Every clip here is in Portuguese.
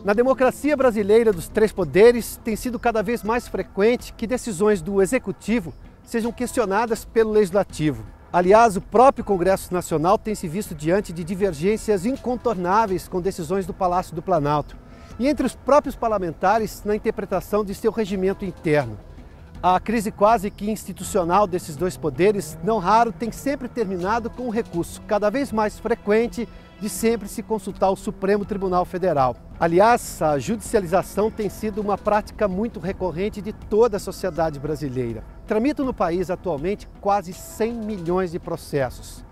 Na democracia brasileira dos três poderes, tem sido cada vez mais frequente que decisões do Executivo sejam questionadas pelo Legislativo. Aliás, o próprio Congresso Nacional tem se visto diante de divergências incontornáveis com decisões do Palácio do Planalto e entre os próprios parlamentares na interpretação de seu regimento interno. A crise quase que institucional desses dois poderes, não raro, tem sempre terminado com o recurso cada vez mais frequente de sempre se consultar o Supremo Tribunal Federal. Aliás, a judicialização tem sido uma prática muito recorrente de toda a sociedade brasileira. Tramitam no país atualmente quase 100 milhões de processos.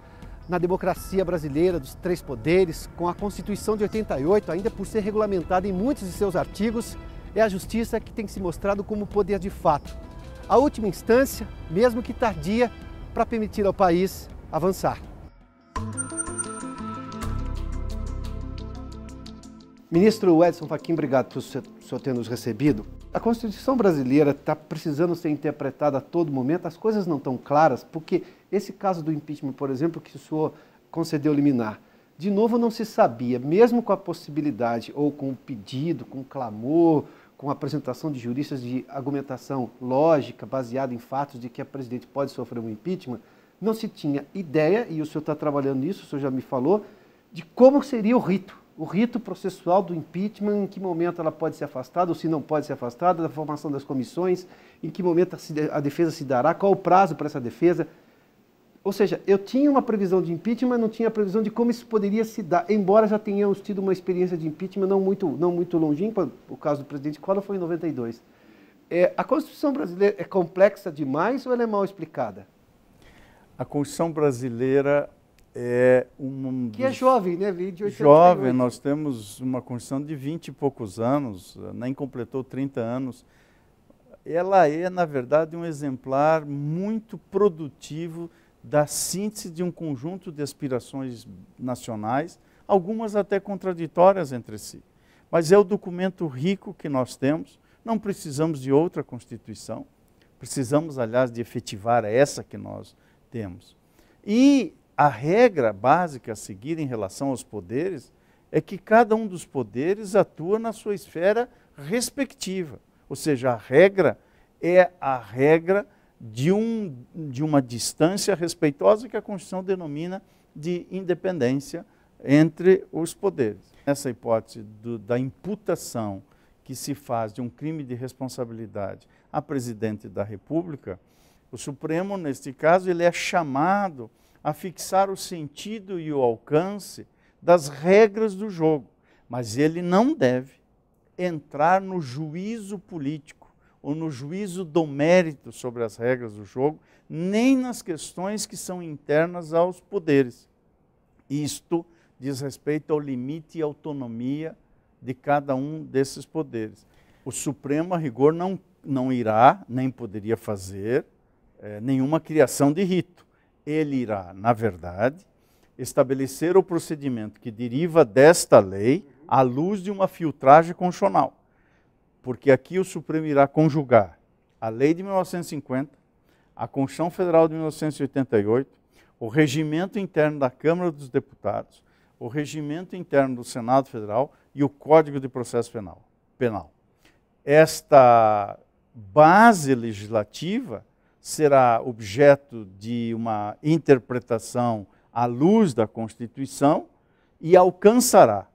Na democracia brasileira dos três poderes, com a Constituição de 88 ainda por ser regulamentada em muitos de seus artigos, é a justiça que tem se mostrado como poder de fato. A última instância, mesmo que tardia, para permitir ao país avançar. Ministro Edson Fachin, obrigado por o senhor ter nos recebido. A Constituição brasileira está precisando ser interpretada a todo momento, as coisas não estão claras, porque esse caso do impeachment, por exemplo, que o senhor concedeu liminar, de novo não se sabia, mesmo com a possibilidade, ou com o pedido, com o clamor, com a apresentação de juristas de argumentação lógica, baseada em fatos de que a presidente pode sofrer um impeachment, não se tinha ideia, e o senhor está trabalhando nisso, o senhor já me falou, de como seria o rito processual do impeachment, em que momento ela pode ser afastada ou se não pode ser afastada, da formação das comissões, em que momento a defesa se dará, qual o prazo para essa defesa. Ou seja, eu tinha uma previsão de impeachment, mas não tinha a previsão de como isso poderia se dar, embora já tenhamos tido uma experiência de impeachment não muito longínqua, o caso do presidente Collor foi em 92. A Constituição brasileira é complexa demais ou ela é mal explicada? A Constituição brasileira é que é jovem, né? Jovem, nós temos uma Constituição de 20 e poucos anos, nem completou 30 anos. Ela é, na verdade, um exemplar muito produtivo da síntese de um conjunto de aspirações nacionais, algumas até contraditórias entre si. Mas é o documento rico que nós temos, não precisamos de outra Constituição, precisamos, aliás, de efetivar essa que nós temos. E a regra básica a seguir em relação aos poderes é que cada um dos poderes atua na sua esfera respectiva. Ou seja, a regra é a regra de uma distância respeitosa que a Constituição denomina de independência entre os poderes. Essa hipótese da imputação que se faz de um crime de responsabilidade a presidente da República, o Supremo, neste caso, ele é chamado a fixar o sentido e o alcance das regras do jogo, mas ele não deve entrar no juízo político ou no juízo do mérito sobre as regras do jogo, nem nas questões que são internas aos poderes. Isto diz respeito ao limite e autonomia de cada um desses poderes. O Supremo, a rigor, não irá, nem poderia fazer nenhuma criação de rito. Ele irá, na verdade, estabelecer o procedimento que deriva desta lei à luz de uma filtragem constitucional. Porque aqui o Supremo irá conjugar a Lei de 1950, a Constituição Federal de 1988, o regimento interno da Câmara dos Deputados, o regimento interno do Senado Federal e o Código de Processo Penal. Esta base legislativa será objeto de uma interpretação à luz da Constituição e alcançará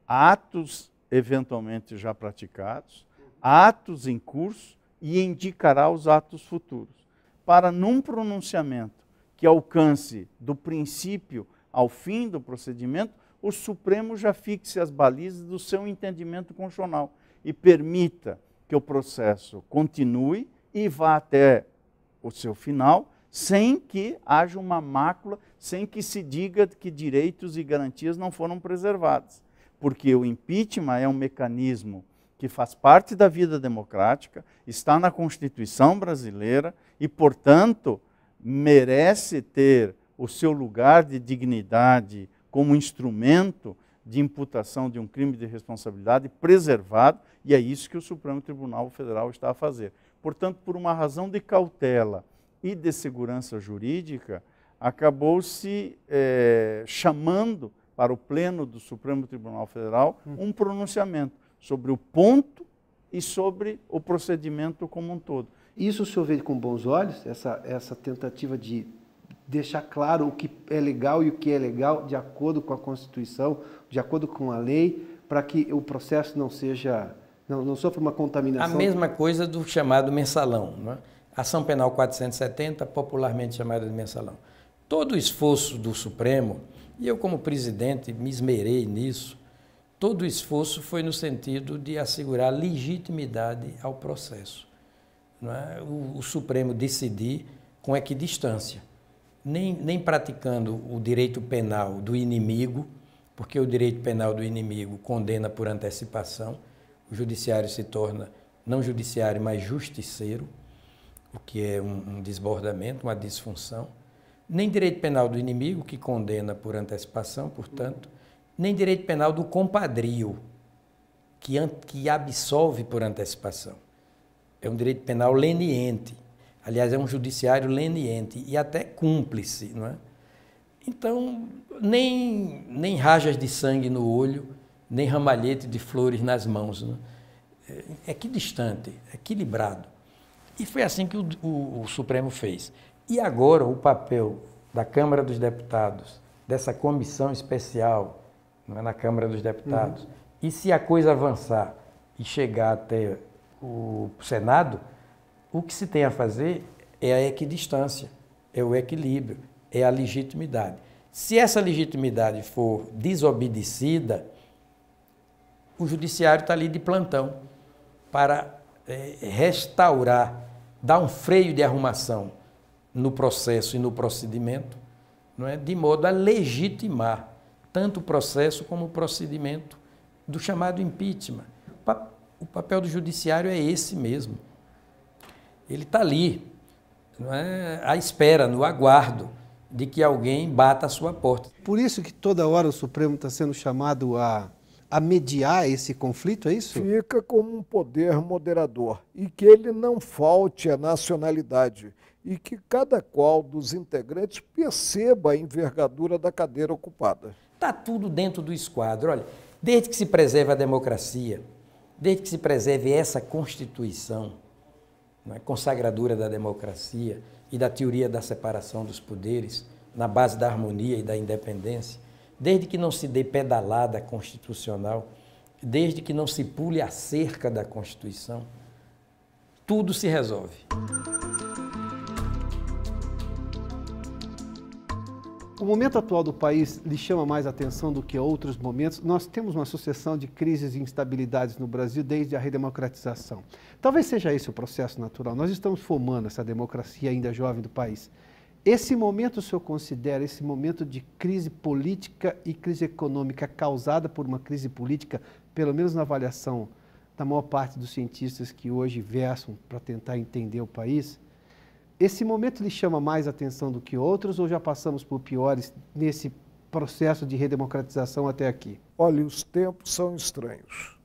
atos eventualmente já praticados, atos em curso e indicará os atos futuros, para num pronunciamento que alcance do princípio ao fim do procedimento, o Supremo já fixe as balizas do seu entendimento constitucional e permita que o processo continue e vá até o seu final, sem que haja uma mácula, sem que se diga que direitos e garantias não foram preservados. Porque o impeachment é um mecanismo que faz parte da vida democrática, está na Constituição brasileira e, portanto, merece ter o seu lugar de dignidade como instrumento de imputação de um crime de responsabilidade preservado, e é isso que o Supremo Tribunal Federal está a fazer. Portanto, por uma razão de cautela e de segurança jurídica, acabou se chamando para o Pleno do Supremo Tribunal Federal um pronunciamento sobre o ponto e sobre o procedimento como um todo. Isso o senhor vê com bons olhos, essa tentativa de deixar claro o que é legal e o que é legal de acordo com a Constituição, de acordo com a lei, para que o processo não sofra uma contaminação? A mesma coisa do chamado mensalão, né? Ação Penal 470, popularmente chamada de mensalão. Todo o esforço do Supremo, e eu como presidente me esmerei nisso, todo o esforço foi no sentido de assegurar legitimidade ao processo. Não é? O Supremo decidir com equidistância, nem praticando o direito penal do inimigo, porque o direito penal do inimigo condena por antecipação, o judiciário se torna não judiciário, mas justiceiro, o que é um desbordamento, uma disfunção. Nem direito penal do inimigo, que condena por antecipação, portanto, nem direito penal do compadrio, que absolve por antecipação. É um direito penal leniente. Aliás, é um judiciário leniente e até cúmplice, não é? Então, nem rajas de sangue no olho, nem ramalhete de flores nas mãos. Não é? Equidistante, equilibrado. E foi assim que o Supremo fez. E agora o papel da Câmara dos Deputados, dessa comissão especial, não é, na Câmara dos Deputados, e se a coisa avançar e chegar até o Senado, o que se tem a fazer é a equidistância, é o equilíbrio, é a legitimidade. Se essa legitimidade for desobedecida, o judiciário está ali de plantão para restaurar, dar um freio de arrumação no processo e no procedimento, não é? De modo a legitimar tanto o processo como o procedimento do chamado impeachment. O papel do judiciário é esse mesmo. Ele está ali, não é? À espera, no aguardo de que alguém bata a sua porta. Por isso que toda hora o Supremo está sendo chamado a mediar esse conflito, é isso? Fica como um poder moderador e que ele não falte a nacionalidade e que cada qual dos integrantes perceba a envergadura da cadeira ocupada. Está tudo dentro do esquadro. Olha, desde que se preserve a democracia, desde que se preserve essa Constituição, né, consagradora da democracia e da teoria da separação dos poderes, na base da harmonia e da independência, desde que não se dê pedalada constitucional, desde que não se pule a cerca da Constituição, tudo se resolve. O momento atual do país lhe chama mais atenção do que outros momentos? Nós temos uma sucessão de crises e instabilidades no Brasil desde a redemocratização. Talvez seja esse o processo natural. Nós estamos formando essa democracia ainda jovem do país. Esse momento o senhor considera, esse momento de crise política e crise econômica causada por uma crise política, pelo menos na avaliação da maior parte dos cientistas que hoje versam para tentar entender o país, esse momento lhe chama mais atenção do que outros ou já passamos por piores nesse processo de redemocratização até aqui? Olha, os tempos são estranhos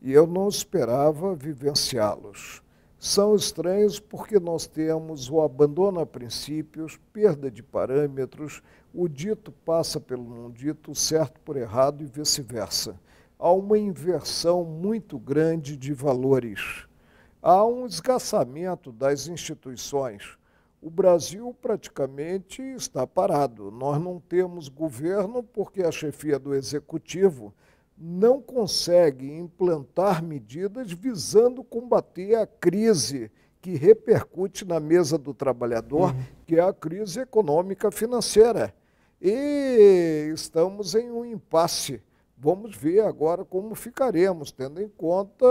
e eu não esperava vivenciá-los. São estranhos porque nós temos o abandono a princípios, perda de parâmetros, o dito passa pelo não dito, o certo por errado e vice-versa. Há uma inversão muito grande de valores. Há um esgarçamento das instituições. O Brasil praticamente está parado. Nós não temos governo porque a chefia do executivo não consegue implantar medidas visando combater a crise que repercute na mesa do trabalhador, que é a crise econômica financeira. E estamos em um impasse. Vamos ver agora como ficaremos, tendo em conta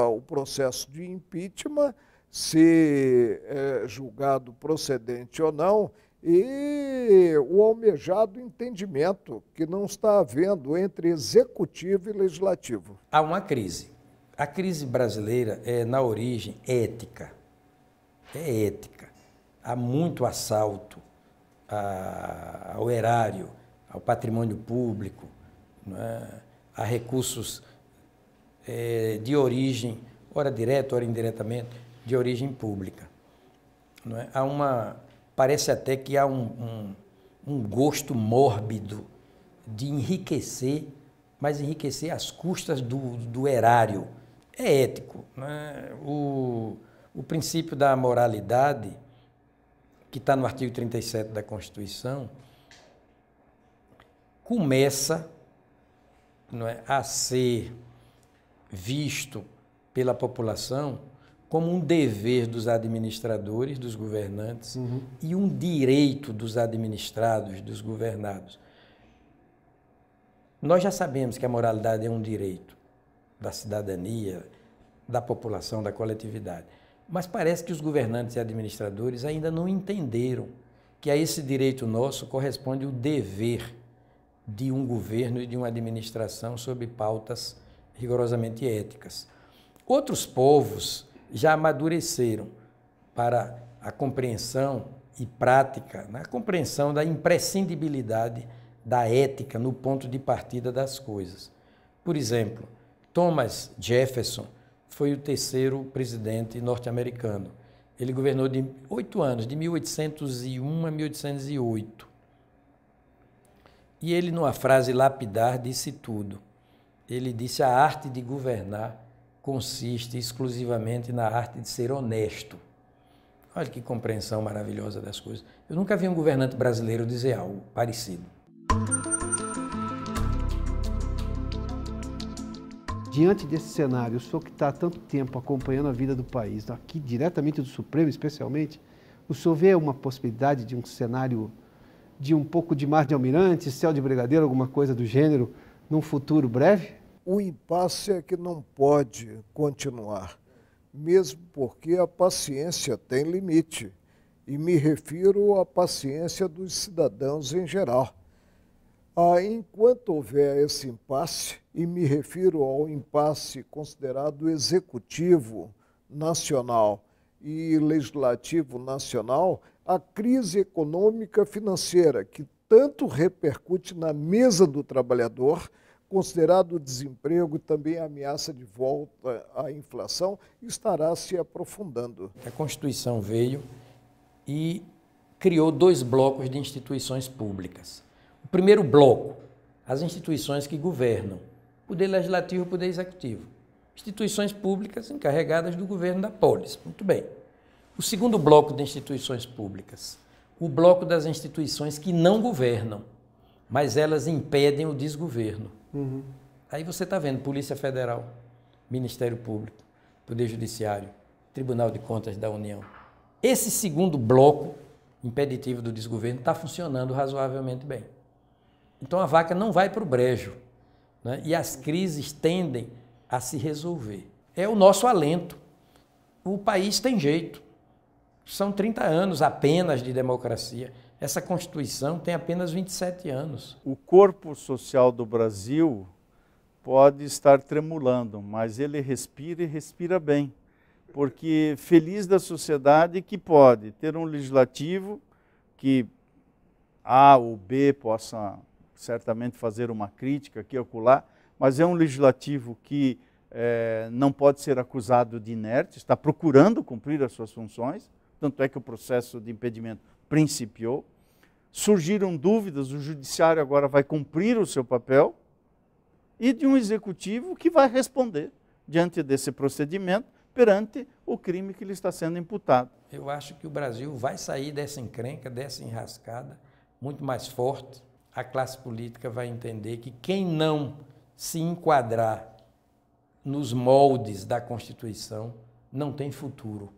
o processo de impeachment, se julgado procedente ou não, e o almejado entendimento que não está havendo entre executivo e legislativo. Há uma crise. A crise brasileira é, na origem, ética. É ética. Há muito assalto ao erário, ao patrimônio público, não é? Há recursos de origem, ora direta, ora indiretamente, de origem pública. não é? Parece até que há um gosto mórbido de enriquecer, mas enriquecer às custas do erário. É ético, né? O princípio da moralidade, que está no artigo 37 da Constituição, começa, não é, a ser visto pela população como um dever dos administradores, dos governantes, e um direito dos administrados, dos governados. Nós já sabemos que a moralidade é um direito da cidadania, da população, da coletividade. Mas parece que os governantes e administradores ainda não entenderam que a esse direito nosso corresponde o dever de um governo e de uma administração sob pautas rigorosamente éticas. Outros povos já amadureceram para a compreensão e prática, a compreensão da imprescindibilidade da ética no ponto de partida das coisas. Por exemplo, Thomas Jefferson foi o terceiro presidente norte-americano. Ele governou de 8 anos, de 1801 a 1808. E ele, numa frase lapidar, disse tudo. Ele disse: a arte de governar consiste exclusivamente na arte de ser honesto. Olha que compreensão maravilhosa das coisas. Eu nunca vi um governante brasileiro dizer algo parecido. Diante desse cenário, o senhor que está há tanto tempo acompanhando a vida do país, aqui diretamente do Supremo especialmente, o senhor vê uma possibilidade de um cenário de um pouco de mar de almirante, céu de brigadeiro, alguma coisa do gênero, num futuro breve? O impasse é que não pode continuar, mesmo porque a paciência tem limite, e me refiro à paciência dos cidadãos em geral. Enquanto houver esse impasse, e me refiro ao impasse considerado executivo nacional e legislativo nacional, a crise econômica financeira, que tanto repercute na mesa do trabalhador, considerado o desemprego e também a ameaça de volta à inflação, estará se aprofundando. A Constituição veio e criou 2 blocos de instituições públicas. O primeiro bloco, as instituições que governam, Poder Legislativo e Poder Executivo. Instituições públicas encarregadas do governo da polis. Muito bem. O segundo bloco de instituições públicas, o bloco das instituições que não governam, mas elas impedem o desgoverno. Aí você está vendo Polícia Federal, Ministério Público, Poder Judiciário, Tribunal de Contas da União. Esse segundo bloco impeditivo do desgoverno está funcionando razoavelmente bem. Então a vaca não vai para o brejo, né? E as crises tendem a se resolver. É o nosso alento. O país tem jeito. São 30 anos apenas de democracia. Essa Constituição tem apenas 27 anos. O corpo social do Brasil pode estar tremulando, mas ele respira e respira bem. Porque feliz da sociedade que pode ter um legislativo que A ou B possa certamente fazer uma crítica aqui ou acolá, mas é um legislativo que não pode ser acusado de inerte, está procurando cumprir as suas funções, tanto é que o processo de impedimento principiou. Surgiram dúvidas, o judiciário agora vai cumprir o seu papel, e de um executivo que vai responder diante desse procedimento perante o crime que lhe está sendo imputado. Eu acho que o Brasil vai sair dessa encrenca, dessa enrascada, muito mais forte. A classe política vai entender que quem não se enquadrar nos moldes da Constituição não tem futuro.